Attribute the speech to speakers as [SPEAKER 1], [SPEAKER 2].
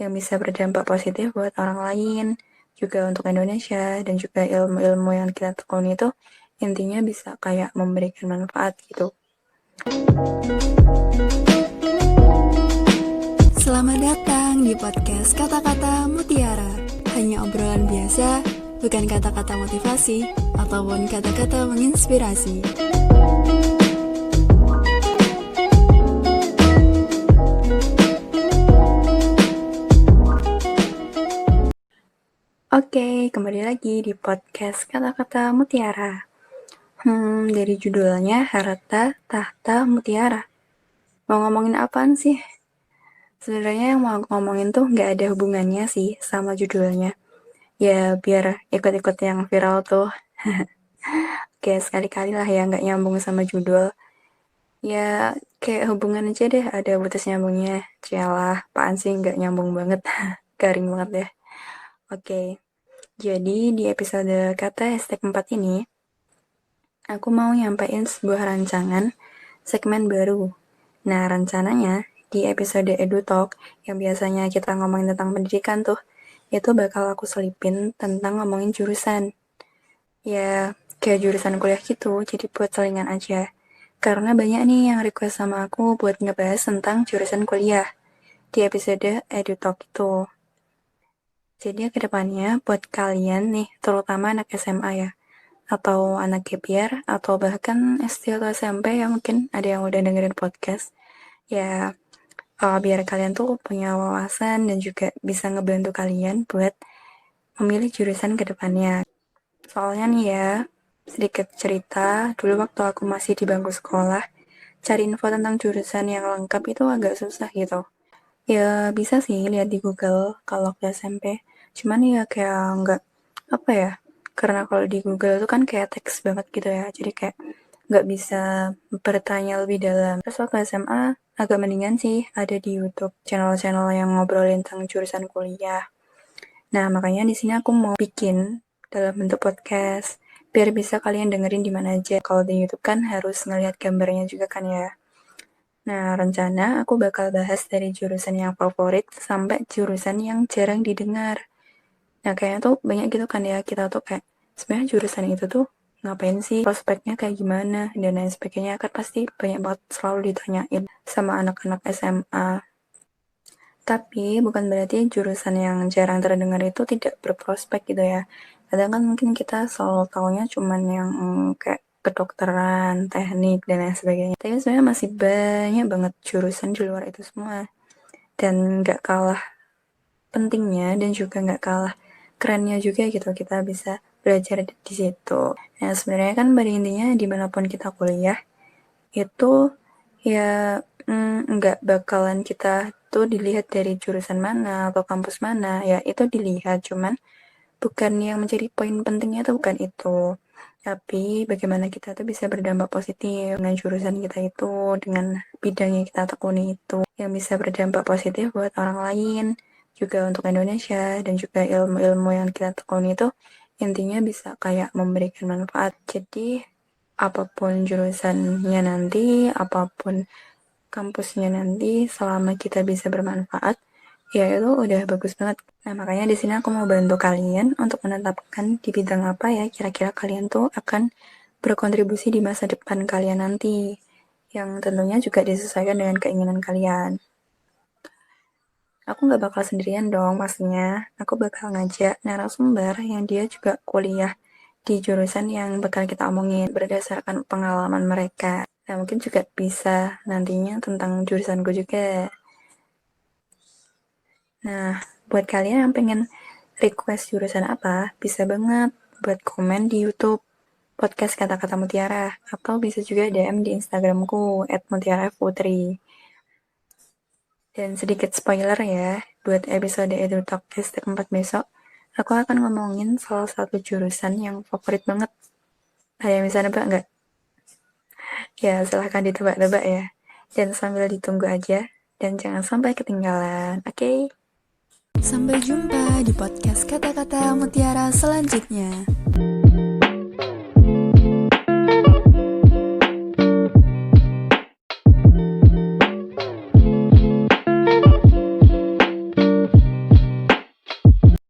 [SPEAKER 1] yang bisa berdampak positif buat orang lain, juga untuk Indonesia, dan juga ilmu-ilmu yang kita tekuni itu intinya bisa kayak memberikan manfaat gitu.
[SPEAKER 2] Selamat datang di podcast Kata-Kata Mutiara. Hanya obrolan biasa, bukan kata-kata motivasi ataupun kata-kata menginspirasi.
[SPEAKER 1] Oke, kembali lagi di podcast Kata-Kata Mutiara. Dari judulnya Harta Tahta Mutiara. Mau ngomongin apaan sih? Sebenarnya yang mau ngomongin tuh nggak ada hubungannya sih sama judulnya. Ya biar ikut-ikut yang viral tuh. Kayak sekali-kali lah ya nggak nyambung sama judul. Ya kayak hubungan aja deh, ada putus nyambungnya. Cialah, apaan sih nggak nyambung banget. Garing banget deh. Oke, jadi di episode kata #4 ini, aku mau nyampein sebuah rancangan segmen baru. Nah, rencananya di episode EduTalk yang biasanya kita ngomongin tentang pendidikan tuh, itu bakal aku selipin tentang ngomongin jurusan. Ya, kayak jurusan kuliah gitu, jadi buat selingan aja. Karena banyak nih yang request sama aku buat ngebahas tentang jurusan kuliah di episode EduTalk itu. Jadi kedepannya buat kalian nih, terutama anak SMA ya, atau anak gap year, atau bahkan SD atau SMP yang mungkin ada yang udah dengerin podcast, ya biar kalian tuh punya wawasan dan juga bisa ngebantu kalian buat memilih jurusan ke depannya. Soalnya nih ya, sedikit cerita, dulu waktu aku masih di bangku sekolah, cari info tentang jurusan yang lengkap itu agak susah gitu. Ya bisa sih lihat di Google kalau ke SMP, cuman ya kayak nggak, apa ya, karena kalau di Google itu kan kayak teks banget gitu ya, jadi kayak nggak bisa bertanya lebih dalam. Terus waktu SMA agak mendingan sih ada di YouTube channel-channel yang ngobrolin tentang jurusan kuliah. Nah, makanya di sini aku mau bikin dalam bentuk podcast biar bisa kalian dengerin di mana aja. Kalau di YouTube kan harus ngelihat gambarnya juga kan ya. Nah, rencana aku bakal bahas dari jurusan yang favorit sampai jurusan yang jarang didengar. Nah, kayaknya tuh banyak gitu kan ya, kita tuh kayak sebenarnya jurusan itu tuh ngapain sih, prospeknya kayak gimana, dan lain sebagainya. Kan pasti banyak banget selalu ditanyain sama anak-anak SMA. Tapi bukan berarti jurusan yang jarang terdengar itu tidak berprospek gitu ya. Kadang kan mungkin kita selalu taunya cuman yang kayak kedokteran, teknik, dan lain sebagainya. Tapi sebenarnya masih banyak banget jurusan di luar itu semua. Dan gak kalah pentingnya dan juga gak kalah kerennya juga gitu kita bisa belajar di situ. Nah sebenarnya kan pada intinya dimanapun kita kuliah, itu ya nggak bakalan kita tuh dilihat dari jurusan mana atau kampus mana, ya itu dilihat, cuman bukan yang menjadi poin pentingnya tuh bukan itu, tapi bagaimana kita tuh bisa berdampak positif dengan jurusan kita itu, dengan bidang yang kita tekuni itu, yang bisa berdampak positif buat orang lain, juga untuk Indonesia, dan juga ilmu-ilmu yang kita tekuni itu intinya bisa kayak memberikan manfaat. Jadi apapun jurusannya nanti, apapun kampusnya nanti, selama kita bisa bermanfaat, ya itu udah bagus banget. Nah, makanya di sini aku mau bantu kalian untuk menetapkan di bidang apa ya kira-kira kalian tuh akan berkontribusi di masa depan kalian nanti, yang tentunya juga disesuaikan dengan keinginan kalian. Aku nggak bakal sendirian dong pastinya. Aku bakal ngajak narasumber yang dia juga kuliah di jurusan yang bakal kita omongin berdasarkan pengalaman mereka. Nah, mungkin juga bisa nantinya tentang jurusanku juga. Nah, buat kalian yang pengen request jurusan apa, bisa banget buat komen di YouTube podcast Kata-Kata Mutiara, atau bisa juga DM di Instagramku @mutiaraputri. Dan sedikit spoiler ya, buat episode EduTalk #4 besok, aku akan ngomongin salah satu jurusan yang favorit banget. Ada yang bisa nebak nggak? Ya, silahkan ditebak-tebak ya. Dan sambil ditunggu aja, dan jangan sampai ketinggalan, oke?
[SPEAKER 2] Sampai jumpa di podcast Kata-Kata Mutiara selanjutnya.